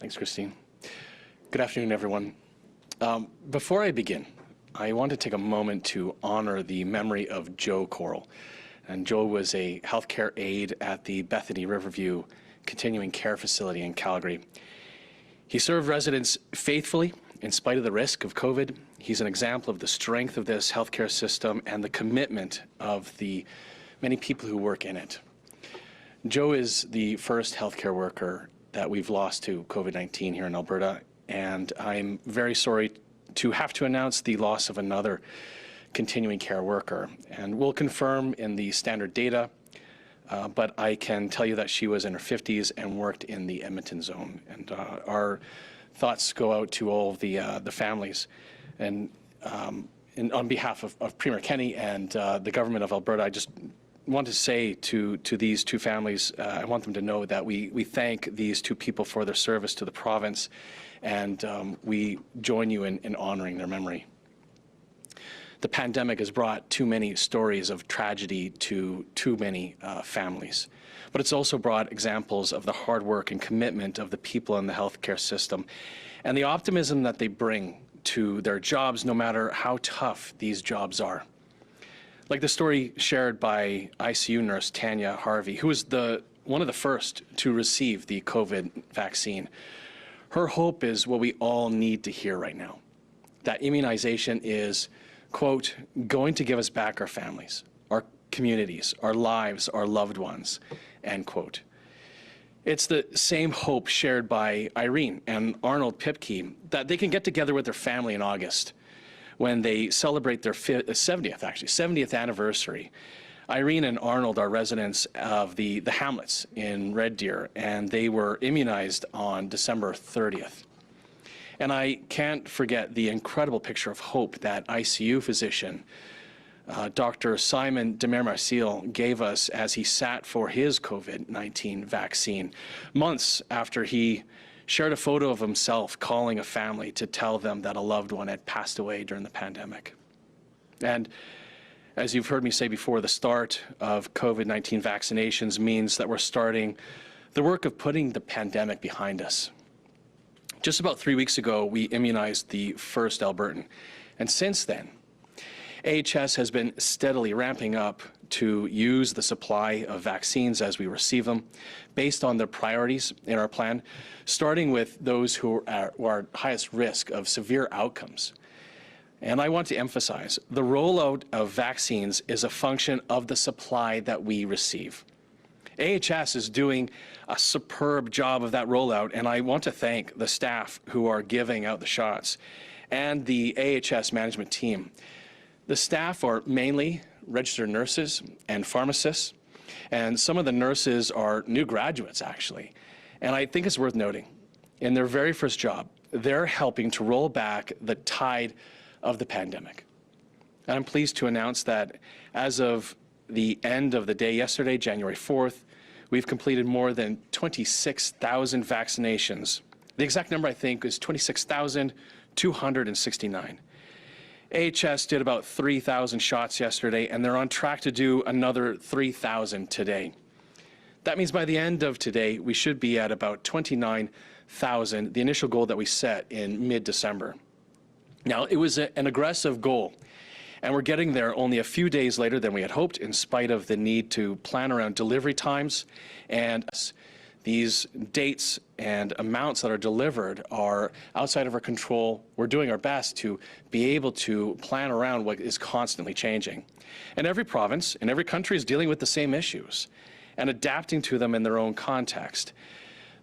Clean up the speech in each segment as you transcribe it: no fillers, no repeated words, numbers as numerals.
Thanks, Christine. Good afternoon, everyone. Before I begin, I want to take a moment to honor the memory of Joe Correll. And Joe was a healthcare aide at the Bethany Riverview Continuing Care Facility in Calgary. He served residents faithfully in spite of the risk of COVID. He's an example of the strength of this healthcare system and the commitment of the many people who work in it. Joe is the first healthcare worker that we've lost to COVID-19 here in Alberta, and I'm very sorry to have to announce the loss of another continuing care worker. And we'll confirm in the standard data, but I can tell you that she was in her 50s and worked in the Edmonton zone. And our thoughts go out to all of the families. And on behalf of Premier Kenney and the government of Alberta, I just want to say to these two families, I want them to know that we thank these two people for their service to the province, and we join you in honoring their memory. The pandemic has brought too many stories of tragedy to too many families, but it's also brought examples of the hard work and commitment of the people in the healthcare system and the optimism that they bring to their jobs, no matter how tough these jobs are. Like the story shared by ICU nurse Tanya Harvey, who was one of the first to receive the COVID vaccine. Her hope is what we all need to hear right now, that immunization is, quote, going to give us back our families, our communities, our lives, our loved ones, end quote. It's the same hope shared by Irene and Arnold Pipke that they can get together with their family in August when they celebrate their 70th anniversary. Irene and Arnold are residents of the Hamlets in Red Deer, and they were immunized on December 30th. And I can't forget the incredible picture of hope that ICU physician, Dr. Simon Demermarcil, gave us as he sat for his COVID-19 vaccine, months after he shared a photo of himself calling a family to tell them that a loved one had passed away during the pandemic. And as you've heard me say before, the start of COVID-19 vaccinations means that we're starting the work of putting the pandemic behind us. Just about 3 weeks ago, we immunized the first Albertan. And since then, AHS has been steadily ramping up to use the supply of vaccines as we receive them, based on the priorities in our plan, starting with those who are highest risk of severe outcomes. And I want to emphasize, the rollout of vaccines is a function of the supply that we receive. AHS is doing a superb job of that rollout, and I want to thank the staff who are giving out the shots and the AHS management team. The staff are mainly registered nurses and pharmacists, and some of the nurses are new graduates, actually. And I think it's worth noting, in their very first job, they're helping to roll back the tide of the pandemic. And I'm pleased to announce that as of the end of the day yesterday, January 4th, we've completed more than 26,000 vaccinations. The exact number, I think, is 26,269. AHS did about 3,000 shots yesterday, and they're on track to do another 3,000 today. That means by the end of today, we should be at about 29,000, the initial goal that we set in mid-December. Now, it was an aggressive goal, and we're getting there only a few days later than we had hoped, in spite of the need to plan around delivery times. And these dates and amounts that are delivered are outside of our control. We're doing our best to be able to plan around what is constantly changing. And every province and every country is dealing with the same issues and adapting to them in their own context.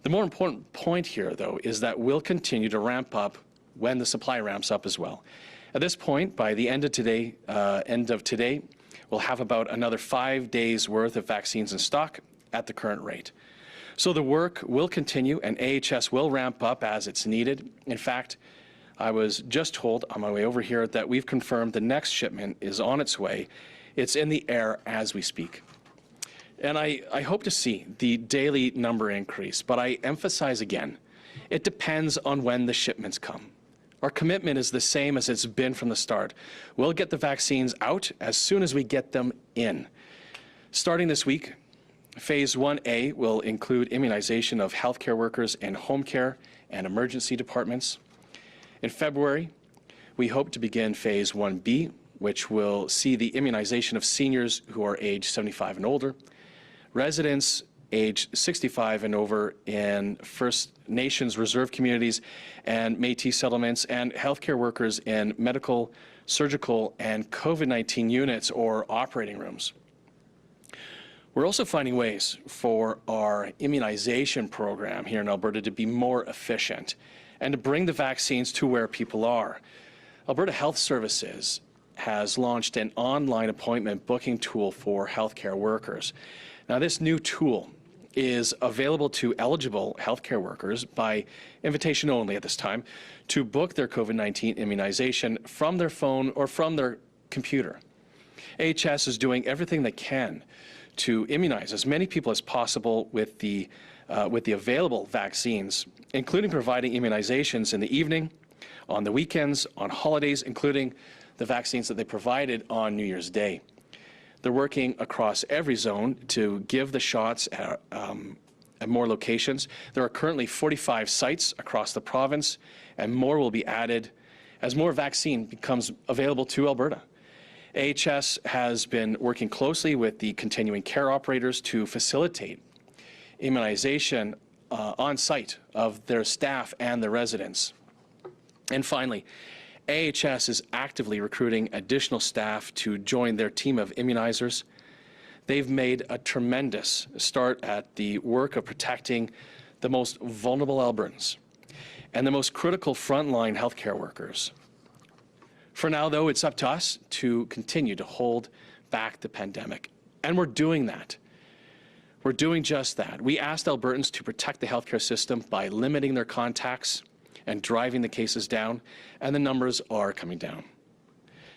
The more important point here, though, is that we'll continue to ramp up when the supply ramps up as well. At this point, by the end of today, we'll have about another 5 days worth of vaccines in stock at the current rate. So the work will continue, and AHS will ramp up as it's needed. In fact, I was just told on my way over here that we've confirmed the next shipment is on its way. It's in the air as we speak. And I hope to see the daily number increase, but I emphasize again, it depends on when the shipments come. Our commitment is the same as it's been from the start. We'll get the vaccines out as soon as we get them in. Starting this week, Phase 1A will include immunization of healthcare workers in home care and emergency departments. In February, we hope to begin Phase 1B, which will see the immunization of seniors who are age 75 and older, residents age 65 and over in First Nations reserve communities and Métis settlements, and healthcare workers in medical, surgical, and COVID-19 units or operating rooms. We're also finding ways for our immunization program here in Alberta to be more efficient and to bring the vaccines to where people are. Alberta Health Services has launched an online appointment booking tool for healthcare workers. Now, this new tool is available to eligible healthcare workers by invitation only at this time to book their COVID-19 immunization from their phone or from their computer. AHS is doing everything they can to immunize as many people as possible with the available vaccines, including providing immunizations in the evening, on the weekends, on holidays, including the vaccines that they provided on New Year's Day. They're working across every zone to give the shots at more locations. There are currently 45 sites across the province, and more will be added as more vaccine becomes available to Alberta. AHS has been working closely with the continuing care operators to facilitate immunization on site of their staff and the residents. And finally, AHS is actively recruiting additional staff to join their team of immunizers. They've made a tremendous start at the work of protecting the most vulnerable Albertans and the most critical frontline healthcare workers. For now, though, it's up to us to continue to hold back the pandemic, and we're doing that. We're doing just that. We asked Albertans to protect the healthcare system by limiting their contacts and driving the cases down, and the numbers are coming down.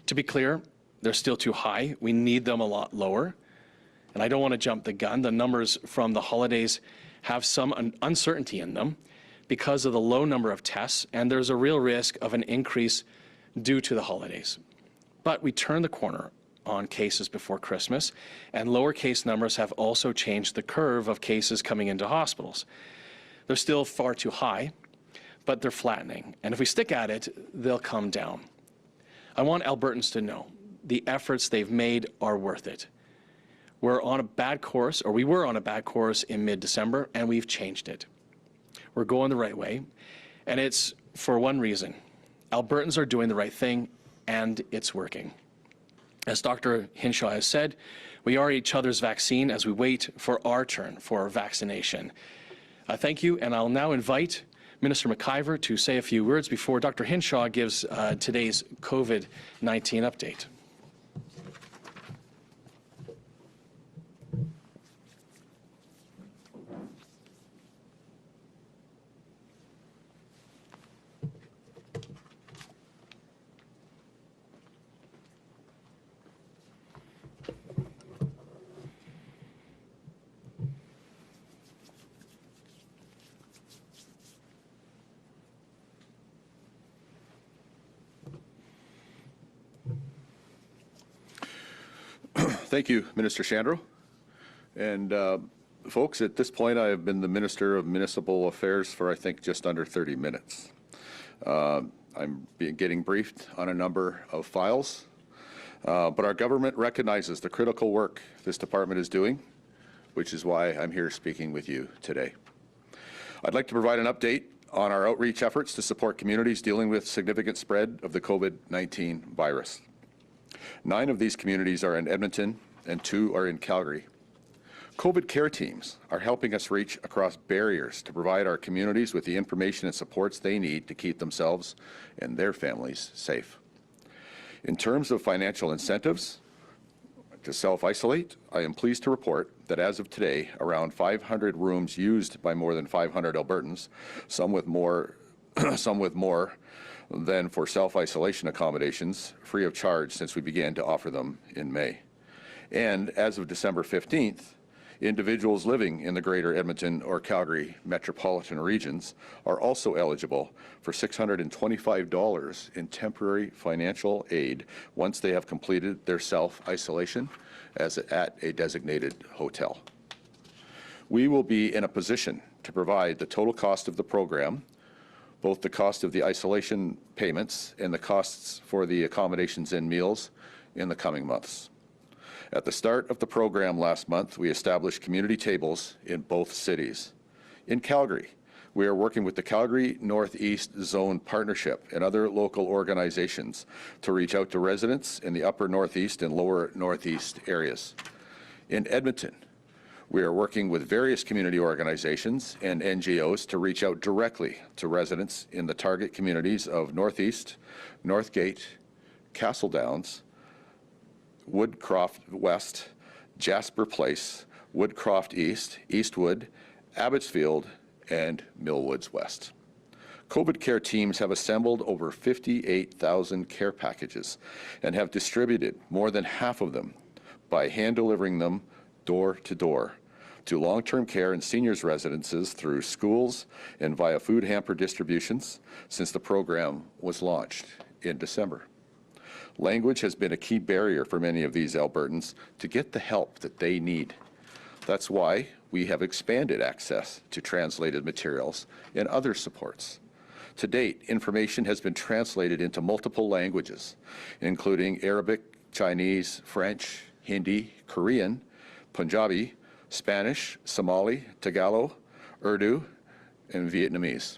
To be clear, they're still too high. We need them a lot lower, and I don't want to jump the gun. The numbers from the holidays have some uncertainty in them because of the low number of tests, and there's a real risk of an increase due to the holidays. But we turned the corner on cases before Christmas, and lower case numbers have also changed the curve of cases coming into hospitals. They're still far too high, but they're flattening. And if we stick at it, they'll come down. I want Albertans to know the efforts they've made are worth it. We're on a bad course, or we were on a bad course in mid-December, and we've changed it. We're going the right way, and it's for one reason. Albertans are doing the right thing, and it's working. As Dr. Hinshaw has said, we are each other's vaccine as we wait for our turn for vaccination. Thank you, and I'll now invite Minister McIver to say a few words before Dr. Hinshaw gives today's COVID-19 update. Thank you, Minister Shandro. And folks, at this point, I have been the Minister of Municipal Affairs for, I think, just under 30 minutes. I'm getting briefed on a number of files, but our government recognizes the critical work this department is doing, which is why I'm here speaking with you today. I'd like to provide an update on our outreach efforts to support communities dealing with significant spread of the COVID-19 virus. 9 of these communities are in Edmonton and 2 are in Calgary. COVID care teams are helping us reach across barriers to provide our communities with the information and supports they need to keep themselves and their families safe. In terms of financial incentives to self-isolate, I am pleased to report that as of today, around 500 rooms used by more than 500 Albertans, some with more than for self-isolation accommodations, free of charge since we began to offer them in May. And as of December 15th, individuals living in the Greater Edmonton or Calgary metropolitan regions are also eligible for $625 in temporary financial aid once they have completed their self-isolation at a designated hotel. We will be in a position to provide the total cost of the program, both the cost of the isolation payments and the costs for the accommodations and meals in the coming months. At the start of the program last month, we established community tables in both cities. In Calgary, we are working with the Calgary Northeast Zone Partnership and other local organizations to reach out to residents in the upper Northeast and lower Northeast areas. In Edmonton, we are working with various community organizations and NGOs to reach out directly to residents in the target communities of Northeast, Northgate, Castle Downs, Woodcroft West, Jasper Place, Woodcroft East, Eastwood, Abbotsfield, and Millwoods West. COVID care teams have assembled over 58,000 care packages and have distributed more than half of them by hand delivering them door to door to long-term care and seniors residences through schools and via food hamper distributions since the program was launched in December. Language has been a key barrier for many of these Albertans to get the help that they need. That's why we have expanded access to translated materials and other supports. To date, information has been translated into multiple languages, including Arabic, Chinese, French, Hindi, Korean, Punjabi, Spanish, Somali, Tagalog, Urdu, and Vietnamese.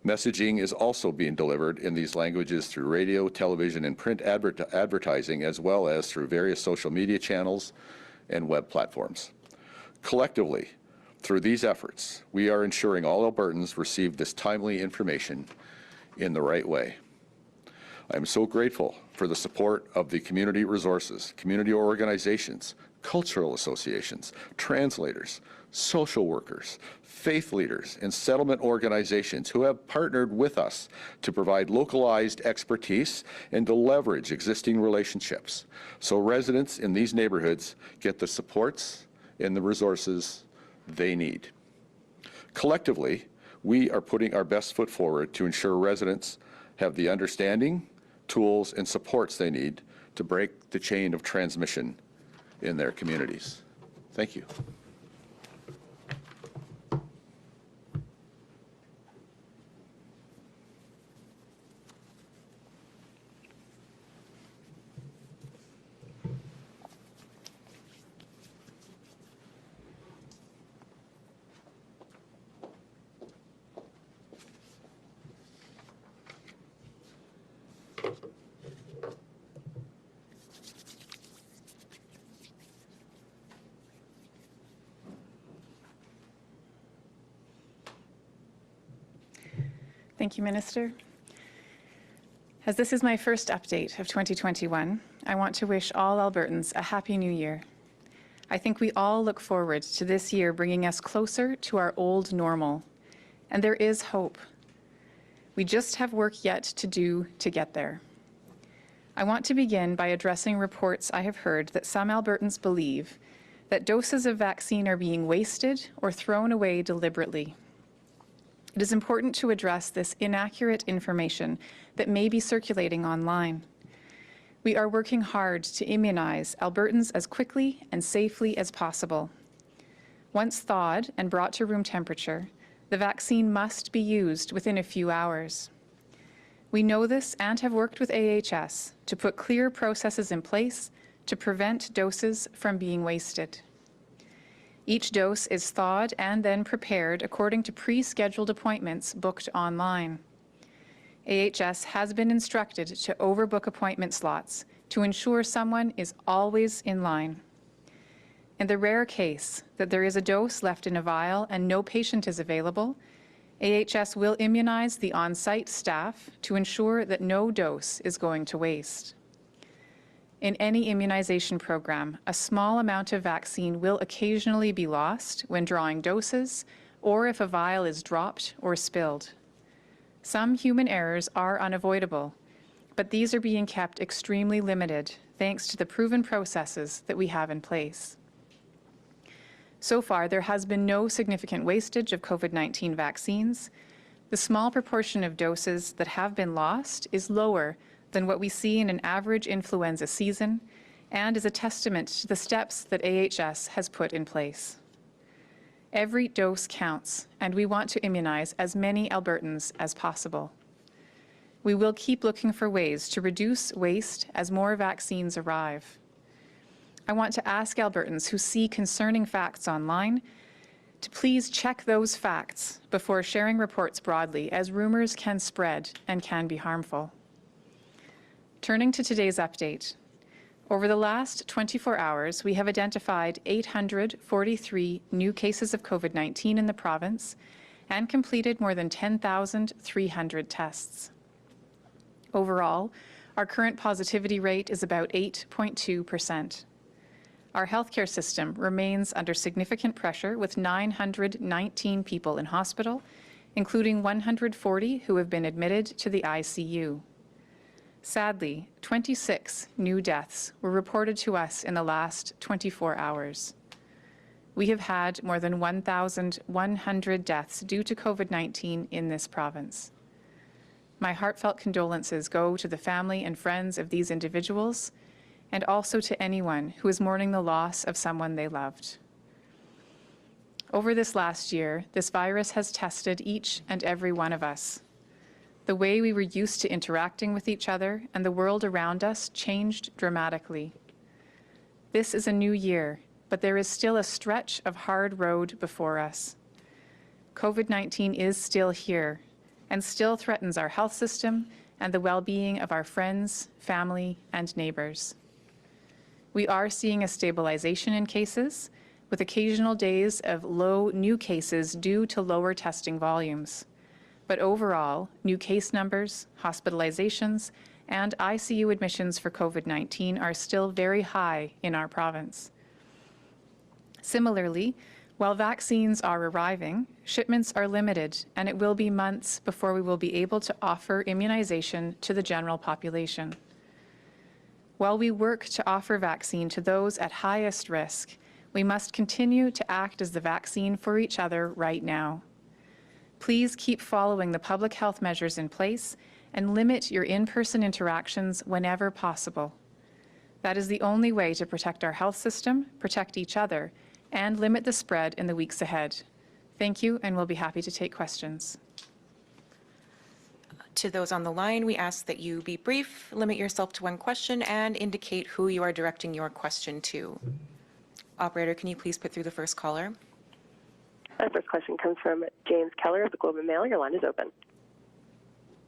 Messaging is also being delivered in these languages through radio, television, and print advertising, as well as through various social media channels and web platforms. Collectively, through these efforts, we are ensuring all Albertans receive this timely information in the right way. I am so grateful for the support of the community resources, community organizations, cultural associations, translators, social workers, faith leaders, and settlement organizations who have partnered with us to provide localized expertise and to leverage existing relationships so residents in these neighborhoods get the supports and the resources they need. Collectively, we are putting our best foot forward to ensure residents have the understanding, tools, and supports they need to break the chain of transmission in their communities. Thank you. Thank you, Minister. As this is my first update of 2021, I want to wish all Albertans a Happy New Year. I think we all look forward to this year bringing us closer to our old normal, and there is hope. We just have work yet to do to get there. I want to begin by addressing reports I have heard that some Albertans believe that doses of vaccine are being wasted or thrown away deliberately. It is important to address this inaccurate information that may be circulating online. We are working hard to immunize Albertans as quickly and safely as possible. Once thawed and brought to room temperature, the vaccine must be used within a few hours. We know this and have worked with AHS to put clear processes in place to prevent doses from being wasted. Each dose is thawed and then prepared according to pre-scheduled appointments booked online. AHS has been instructed to overbook appointment slots to ensure someone is always in line. In the rare case that there is a dose left in a vial and no patient is available, AHS will immunize the on-site staff to ensure that no dose is going to waste. In any immunization program, a small amount of vaccine will occasionally be lost when drawing doses or if a vial is dropped or spilled. Some human errors are unavoidable, but these are being kept extremely limited thanks to the proven processes that we have in place. So far, there has been no significant wastage of COVID-19 vaccines. The small proportion of doses that have been lost is lower than what we see in an average influenza season and is a testament to the steps that AHS has put in place. Every dose counts, and we want to immunize as many Albertans as possible. We will keep looking for ways to reduce waste as more vaccines arrive. I want to ask Albertans who see concerning facts online to please check those facts before sharing reports broadly, as rumors can spread and can be harmful. Turning to today's update, over the last 24 hours, we have identified 843 new cases of COVID-19 in the province and completed more than 10,300 tests. Overall, our current positivity rate is about 8.2%. Our healthcare system remains under significant pressure, with 919 people in hospital, including 140 who have been admitted to the ICU. Sadly, 26 new deaths were reported to us in the last 24 hours. We have had more than 1,100 deaths due to COVID-19 in this province. My heartfelt condolences go to the family and friends of these individuals, and also to anyone who is mourning the loss of someone they loved. Over this last year, this virus has tested each and every one of us. The way we were used to interacting with each other and the world around us changed dramatically. This is a new year, but there is still a stretch of hard road before us. COVID-19 is still here and still threatens our health system and the well-being of our friends, family, and neighbors. We are seeing a stabilization in cases, with occasional days of low new cases due to lower testing volumes. But overall, new case numbers, hospitalizations, and ICU admissions for COVID-19 are still very high in our province. Similarly, while vaccines are arriving, shipments are limited, and it will be months before we will be able to offer immunization to the general population. While we work to offer vaccine to those at highest risk, we must continue to act as the vaccine for each other right now. Please keep following the public health measures in place and limit your in-person interactions whenever possible. That is the only way to protect our health system, protect each other, and limit the spread in the weeks ahead. Thank you, and we'll be happy to take questions. To those on the line, we ask that you be brief, limit yourself to one question, and indicate who you are directing your question to. Operator, can you please put through the first caller? Our first question comes from James Keller of the Globe and Mail. Your line is open.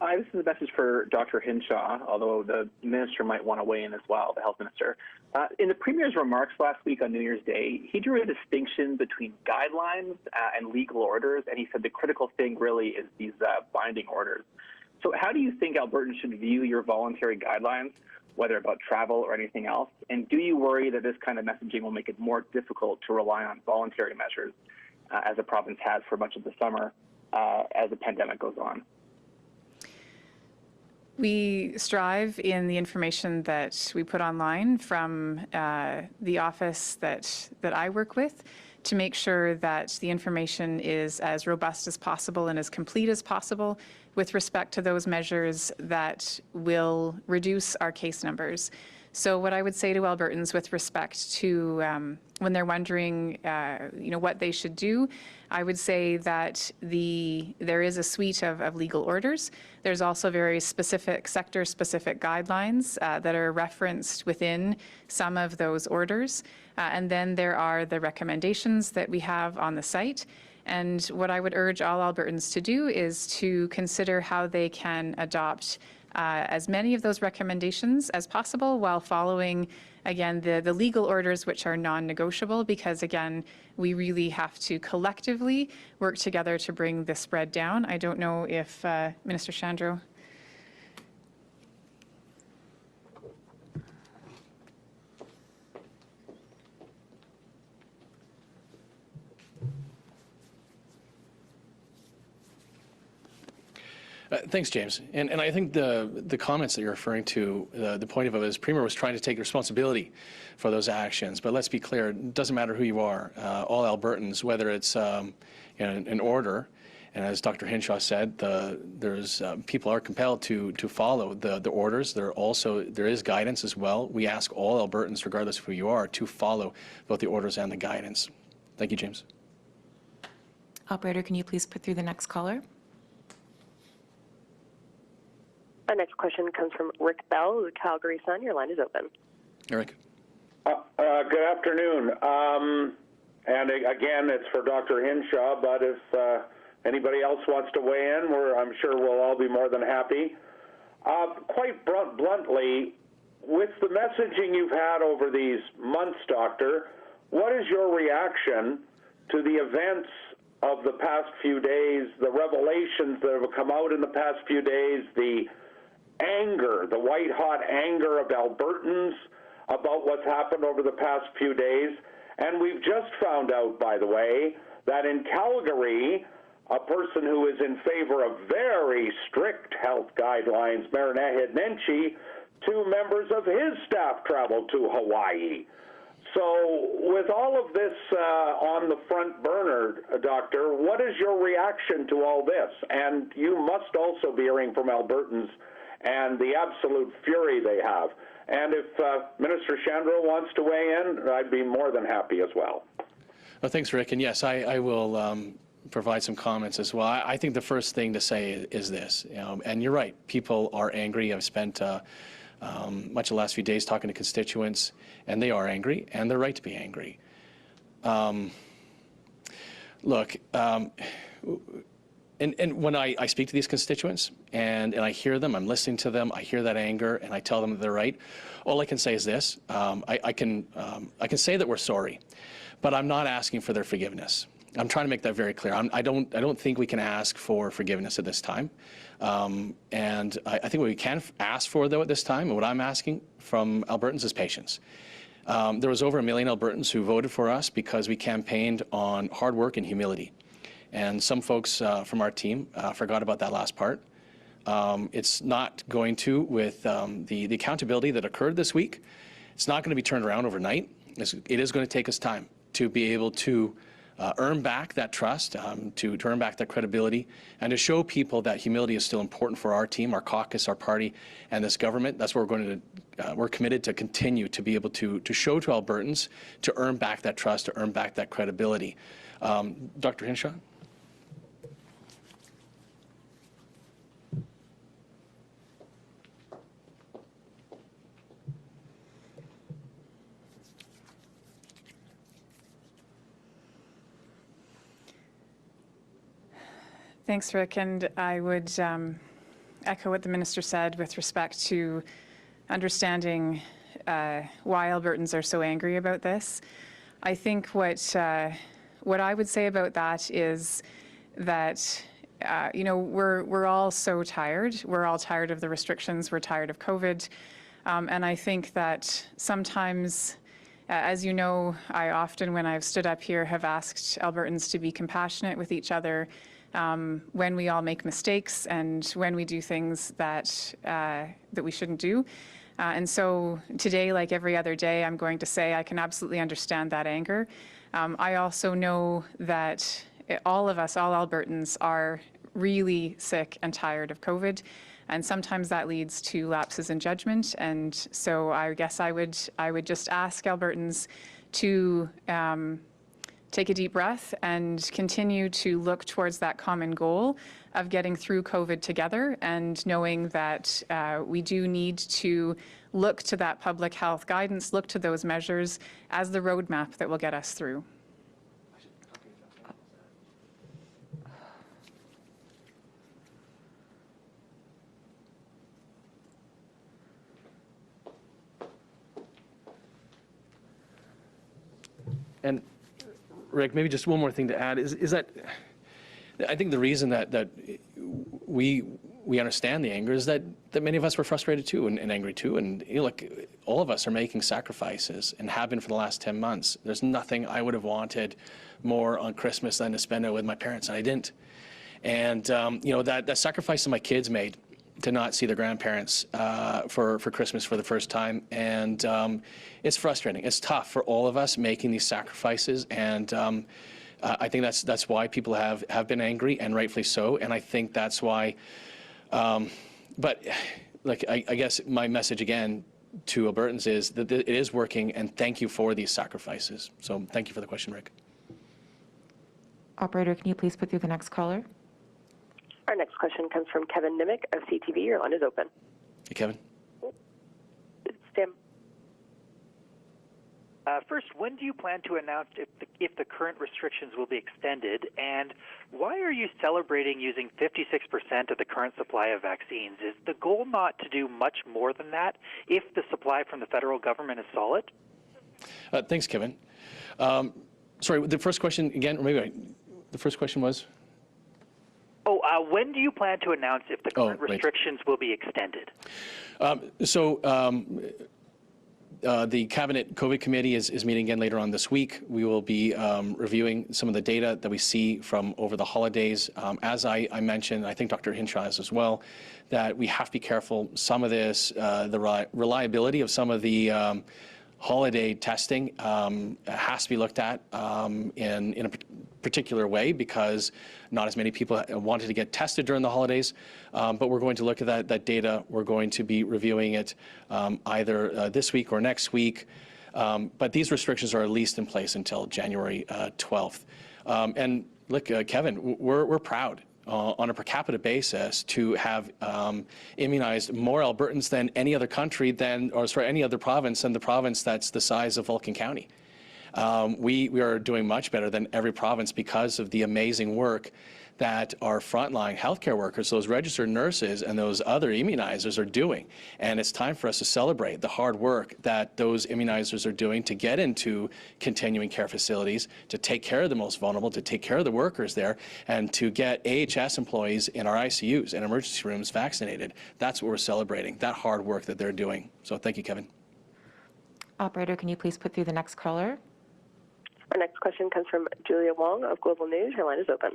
Hi, this is a message for Dr. Hinshaw, although the minister might want to weigh in as well, the health minister. In the Premier's remarks last week on New Year's Day, he drew a distinction between guidelines and legal orders, and he said the critical thing really is these binding orders. So how do you think Albertans should view your voluntary guidelines, whether about travel or anything else? And do you worry that this kind of messaging will make it more difficult to rely on voluntary measures, as the province has for much of the summer, as the pandemic goes on? We strive in the information that we put online from the office that I work with to make sure that the information is as robust as possible and as complete as possible with respect to those measures that will reduce our case numbers. So what I would say to Albertans with respect to when they're wondering, what they should do, I would say that there is a suite of legal orders. There's also very specific sector-specific guidelines that are referenced within some of those orders. And then there are the recommendations that we have on the site. And what I would urge all Albertans to do is to consider how they can adopt as many of those recommendations as possible while following, again, the legal orders, which are non-negotiable, because, again, we really have to collectively work together to bring the spread down. I don't know if Minister Shandro. Thanks, James. And I think the comments that you're referring to, the point of it is Premier was trying to take responsibility for those actions. But let's be clear, it doesn't matter who you are. All Albertans, whether it's an order, and as Dr. Hinshaw said, people are compelled to follow the orders. There is guidance as well. We ask all Albertans, regardless of who you are, to follow both the orders and the guidance. Thank you, James. Operator, can you please put through the next caller? Our next question comes from Rick Bell of the Calgary Sun. Your line is open. Eric. Good afternoon. And again, it's for Dr. Hinshaw, but if anybody else wants to weigh in, I'm sure we'll all be more than happy. Quite bluntly, with the messaging you've had over these months, Doctor, what is your reaction to the events of the past few days, the revelations that have come out in the past few days, the anger, the white-hot anger of Albertans about what's happened over the past few days? And we've just found out, by the way, that in Calgary, a person who is in favor of very strict health guidelines, Mayor Nenshi, 2 members of his staff traveled to Hawaii. So with all of this on the front burner, Doctor, what is your reaction to all this? And you must also be hearing from Albertans and the absolute fury they have. And if Minister Shandro wants to weigh in, I'd be more than happy as well. Well, thanks, Rick. And yes, I will provide some comments as well. I think the first thing to say is this, and you're right, people are angry. I've spent much of the last few days talking to constituents, and they are angry, and they're right to be angry. Look, and when I speak to these constituents and I hear them, I'm listening to them, I hear that anger, and I tell them that they're right, all I can say is this, I can say that we're sorry, but I'm not asking for their forgiveness. I'm trying to make that very clear. I don't think we can ask for forgiveness at this time. And I think what we can ask for, though, at this time, and what I'm asking from Albertans is patience. There was over 1 million Albertans who voted for us because we campaigned on hard work and humility. And some folks from our team forgot about that last part. It's not going to, with the accountability that occurred this week, it's not going to be turned around overnight. It is going to take us time to be able to earn back that trust, to earn back that credibility, and to show people that humility is still important for our team, our caucus, our party, and this government. That's what we're going to, we're committed to continue to be able to show to Albertans, to earn back that trust, to earn back that credibility. Dr. Hinshaw? Thanks, Rick. And I would echo what the minister said with respect to understanding why Albertans are so angry about this. I think what I would say about that is that we're all so tired. We're all tired of the restrictions. We're tired of COVID, and I think that sometimes. As you know, I often, when I've stood up here, have asked Albertans to be compassionate with each other when we all make mistakes and when we do things that we shouldn't do. And so today, like every other day, I'm going to say I can absolutely understand that anger. I also know that all of us, all Albertans, are really sick and tired of COVID. And sometimes that leads to lapses in judgment. And so I guess I would just ask Albertans to take a deep breath and continue to look towards that common goal of getting through COVID together, and knowing that we do need to look to that public health guidance, look to those measures as the roadmap that will get us through. And Rick, maybe just one more thing to add is that I think the reason that we understand the anger is that many of us were frustrated too and angry too. And look, all of us are making sacrifices and have been for the last 10 months. There's nothing I would have wanted more on Christmas than to spend it with my parents, and I didn't. And that sacrifice that my kids made to not see their grandparents for Christmas for the first time. And it's frustrating. It's tough for all of us making these sacrifices. And I think that's why people have been angry, and rightfully so. And I think that's why, but like, I guess my message again to Albertans is that it is working, and thank you for these sacrifices. So thank you for the question, Rick. Operator, can you please put through the next caller? Our next question comes from Kevin Nimick of CTV. Your line is open. Hey, Kevin. It's Tim. First, when do you plan to announce if the current restrictions will be extended, and why are you celebrating using 56% of the current supply of vaccines? Is the goal not to do much more than that if the supply from the federal government is solid? Thanks, Kevin. Sorry, the first question again, or maybe the first question was? When do you plan to announce if the current right. restrictions will be extended? The Cabinet COVID Committee is meeting again later on this week. We will be reviewing some of the data that we see from over the holidays. As I mentioned, I think Dr. Hinshaw has as well, that we have to be careful. Some of this, the reliability of some of the holiday testing has to be looked at in a particular way, because not as many people wanted to get tested during the holidays. But we're going to look at that data. We're going to be reviewing it either this week or next week. But these restrictions are at least in place until January 12th. And look, Kevin, we're proud on a per capita basis to have immunized more Albertans than any other country any other province than the province that's the size of Vulcan County. We are doing much better than every province because of the amazing work that our frontline healthcare workers, those registered nurses and those other immunizers are doing. And it's time for us to celebrate the hard work that those immunizers are doing to get into continuing care facilities, to take care of the most vulnerable, to take care of the workers there, and to get AHS employees in our ICUs and emergency rooms vaccinated. That's what we're celebrating, that hard work that they're doing. So thank you, Kevin. Operator, can you please put through the next caller? Our next question comes from Julia Wong of Global News. Your line is open.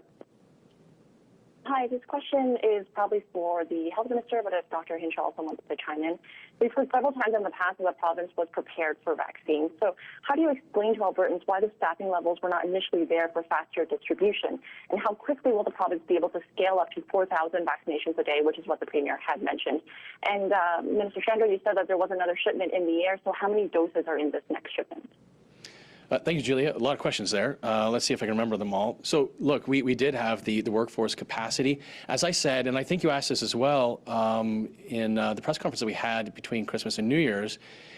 Hi, this question is probably for the health minister, but if Dr. Hinshaw also wants to chime in. We've heard several times in the past that the province was prepared for vaccines. So how do you explain to Albertans why the staffing levels were not initially there for faster distribution? And how quickly will the province be able to scale up to 4,000 vaccinations a day, which is what the Premier had mentioned? And Minister Shandro, you said that there was another shipment in the air, so how many doses are in this next shipment? Thank you, Julia. A lot of questions there. Let's see if I can remember them all. So, look, we did have the workforce capacity. As I said, and I think you asked this as well in the press conference that we had between Christmas and New Year's,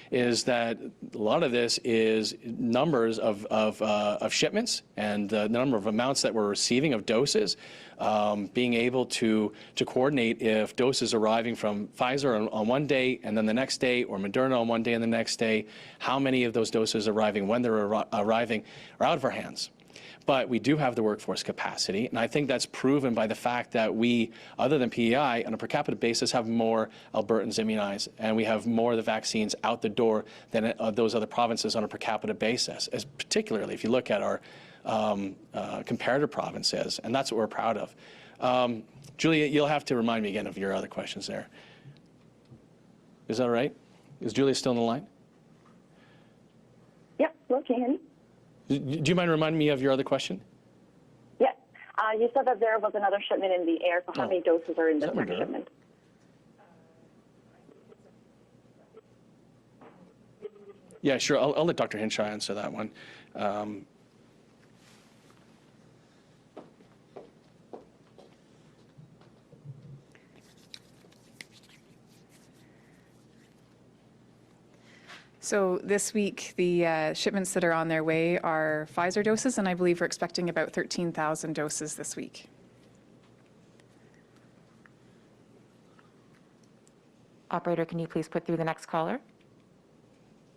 is that a lot of this is numbers of shipments and the number of amounts that we're receiving of doses, being able to coordinate if doses arriving from Pfizer on one day and then the next day, or Moderna on one day and the next day, how many of those doses arriving when they're arriving are out of our hands. But we do have the workforce capacity, and I think that's proven by the fact that we, other than PEI, on a per capita basis, have more Albertans immunized, and we have more of the vaccines out the door than those other provinces on a per capita basis, as particularly if you look at our comparative provinces, and that's what we're proud of. Julia, you'll have to remind me again of your other questions there. Is that all right? Is Julia still on the line? Yep, hello, can you hear me? Do you mind reminding me of your other question? Yes. You said that there was another shipment in the air, so how many doses are in this next shipment? Yeah, sure. I'll let Dr. Hinshaw answer that one. So this week, the shipments that are on their way are Pfizer doses, and I believe we're expecting about 13,000 doses this week. Operator, can you please put through the next caller?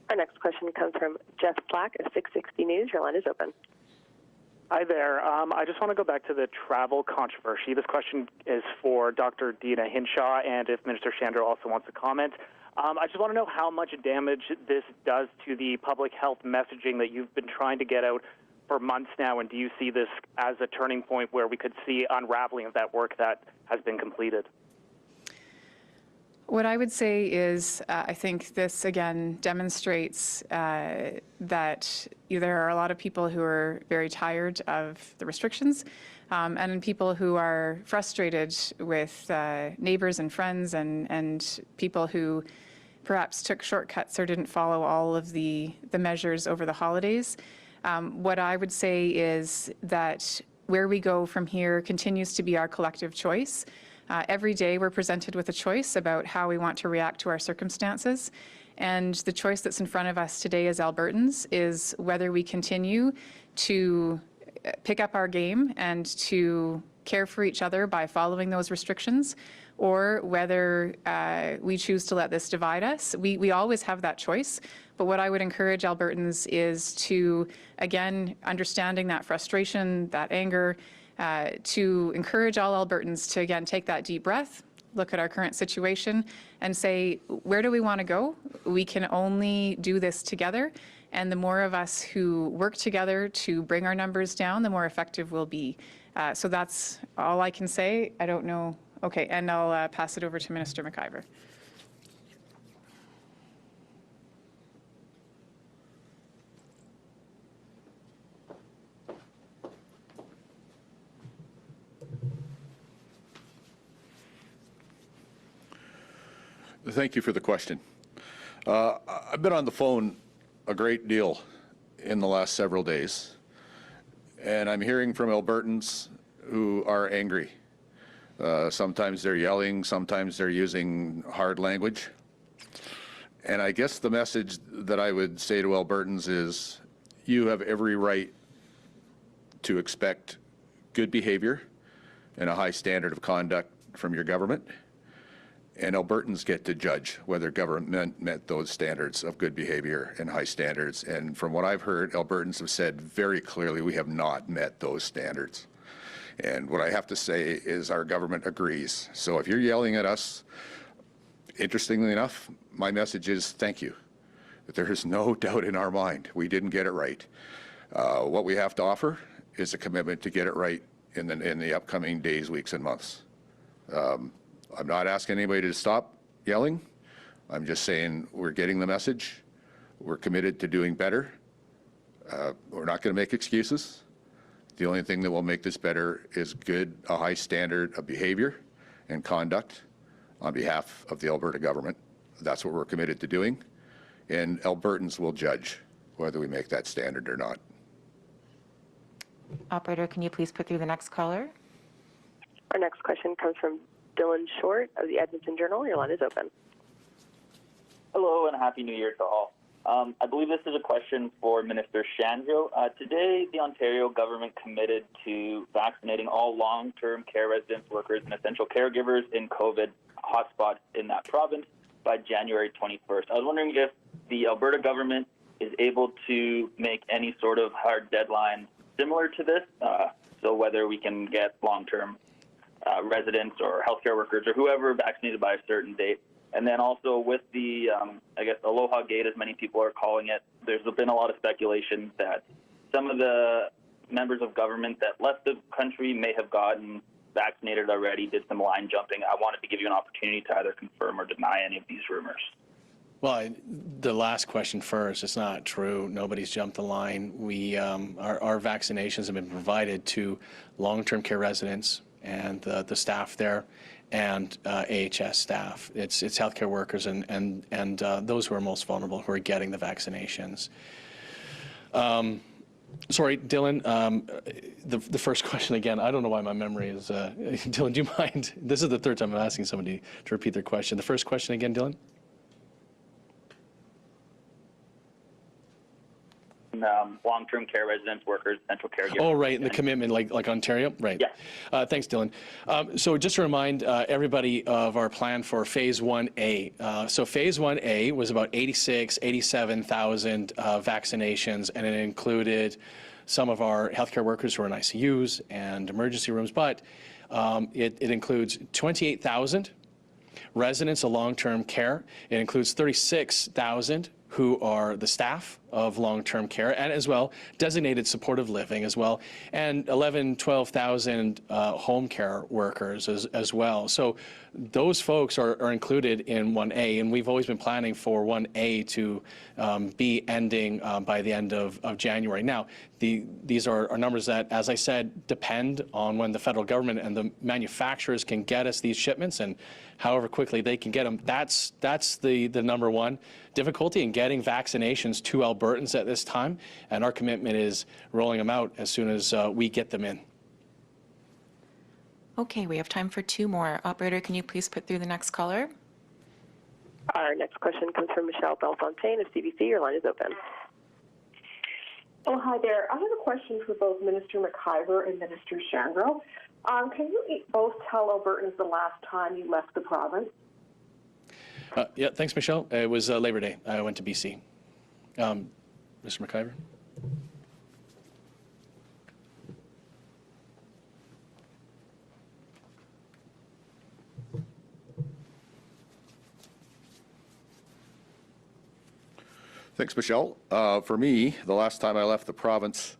Our next question comes from Jeff Slack of 660 News. Your line is open. Hi there. I just want to go back to the travel controversy. This question is for Dr. Deena Hinshaw, and if Minister Shandro also wants to comment. I just want to know how much damage this does to the public health messaging that you've been trying to get out for months now, and do you see this as a turning point where we could see unraveling of that work that has been completed? What I would say is I think this, again, demonstrates that there are a lot of people who are very tired of the restrictions and people who are frustrated with neighbors and friends and people who perhaps took shortcuts or didn't follow all of the measures over the holidays. What I would say is that where we go from here continues to be our collective choice. Every day we're presented with a choice about how we want to react to our circumstances. And the choice that's in front of us today as Albertans is whether we continue to pick up our game and to care for each other by following those restrictions, or whether we choose to let this divide us. We always have that choice, but what I would encourage Albertans is to, again, understanding that frustration, that anger, to encourage all Albertans to, again, take that deep breath, look at our current situation, and say, where do we want to go? We can only do this together, and the more of us who work together to bring our numbers down, the more effective we'll be. So that's all I can say. I don't know. Okay, and I'll pass it over to Minister McIver. Thank you for the question. I've been on the phone a great deal in the last several days, and I'm hearing from Albertans who are angry. Sometimes they're yelling, sometimes they're using hard language. And I guess the message that I would say to Albertans is, you have every right to expect good behavior and a high standard of conduct from your government. And Albertans get to judge whether government met those standards of good behavior and high standards. And from what I've heard, Albertans have said very clearly we have not met those standards. And what I have to say is our government agrees. So if you're yelling at us, interestingly enough, my message is thank you. There is no doubt in our mind we didn't get it right. What we have to offer is a commitment to get it right in the upcoming days, weeks, and months. I'm not asking anybody to stop yelling. I'm just saying we're getting the message. We're committed to doing better. We're not going to make excuses. The only thing that will make this better is a high standard of behavior and conduct on behalf of the Alberta government. That's what we're committed to doing. And Albertans will judge whether we make that standard or not. Operator, can you please put through the next caller? Our next question comes from Dylan Short of the Edmonton Journal. Your line is open. Hello and Happy New Year to all. I believe this is a question for Minister Shandro. Today, the Ontario government committed to vaccinating all long-term care residents, workers, and essential caregivers in COVID hotspots in that province by January 21st. I was wondering if the Alberta government is able to make any sort of hard deadline similar to this, so whether we can get long-term residents or healthcare workers or whoever vaccinated by a certain date. And then also with the, I guess, Aloha Gate, as many people are calling it, there's been a lot of speculation that some of the members of government that left the country may have gotten vaccinated already, did some line jumping. I wanted to give you an opportunity to either confirm or deny any of these rumors. Well, the last question first, it's not true. Nobody's jumped the line. Our vaccinations have been provided to long-term care residents and the staff there, and AHS staff. It's healthcare workers and those who are most vulnerable who are getting the vaccinations. Sorry, Dylan, the first question again, I don't know why my memory is, Dylan, do you mind? This is the third time I'm asking somebody to repeat their question. The first question again, Dylan? Long-term care residents, workers, essential caregivers. Oh, right, and the commitment, like Ontario? Right. Yeah. Thanks, Dylan. So just to remind everybody of our plan for Phase 1A. So Phase 1A was about 87,000 vaccinations, and it included some of our healthcare workers who are in ICUs and emergency rooms, but it includes 28,000 residents of long-term care. It includes 36,000 who are the staff of long-term care, and as well designated supportive living as well, and 12,000 home care workers as well. So those folks are included in 1A, and we've always been planning for 1A to be ending by the end of January. Now, these are numbers that, as I said, depend on when the federal government and the manufacturers can get us these shipments, and however quickly they can get them. That's the number one difficulty in getting vaccinations to Albertans at this time, and our commitment is rolling them out as soon as we get them in. Okay, we have time for 2 more. Operator, can you please put through the next caller? Our next question comes from Michelle Bellefontaine of CBC. Your line is open. Oh, hi there. I have a question for both Minister McIver and Minister Shandro. Can you both tell Albertans the last time you left the province? Yeah, thanks, Michelle. It was Labor Day. I went to BC. Mr. McIver? Thanks, Michelle. For me, the last time I left the province,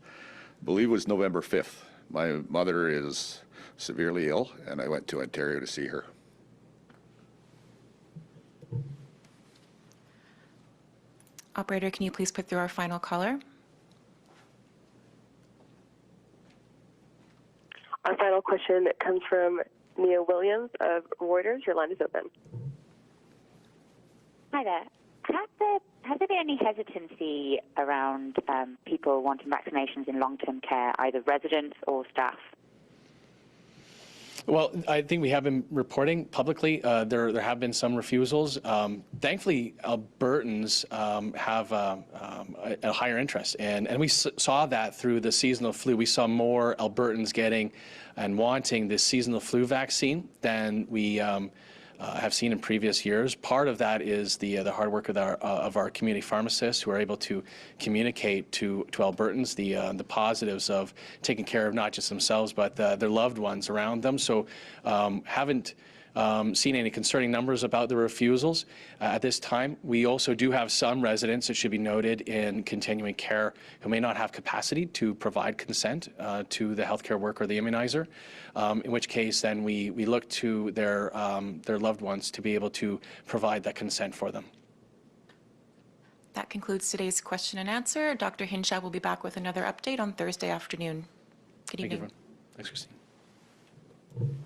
I believe it was November 5th. My mother is severely ill, and I went to Ontario to see her. Operator, can you please put through our final caller? Our final question comes from Nia Williams of Reuters. Your line is open. Hi there. Has there been any hesitancy around people wanting vaccinations in long-term care, either residents or staff? Well, I think we have been reporting publicly. There have been some refusals. Thankfully, Albertans have a higher interest, and we saw that through the seasonal flu. We saw more Albertans getting and wanting this seasonal flu vaccine than we have seen in previous years. Part of that is the hard work of our community pharmacists who are able to communicate to Albertans the positives of taking care of not just themselves but their loved ones around them. So haven't seen any concerning numbers about the refusals at this time. We also do have some residents, it should be noted, in continuing care who may not have capacity to provide consent to the healthcare worker or the immunizer, in which case then we look to their loved ones to be able to provide that consent for them. That concludes today's question and answer. Dr. Hinshaw will be back with another update on Thursday afternoon. Good evening. Thank you, everyone. Thanks, Christine.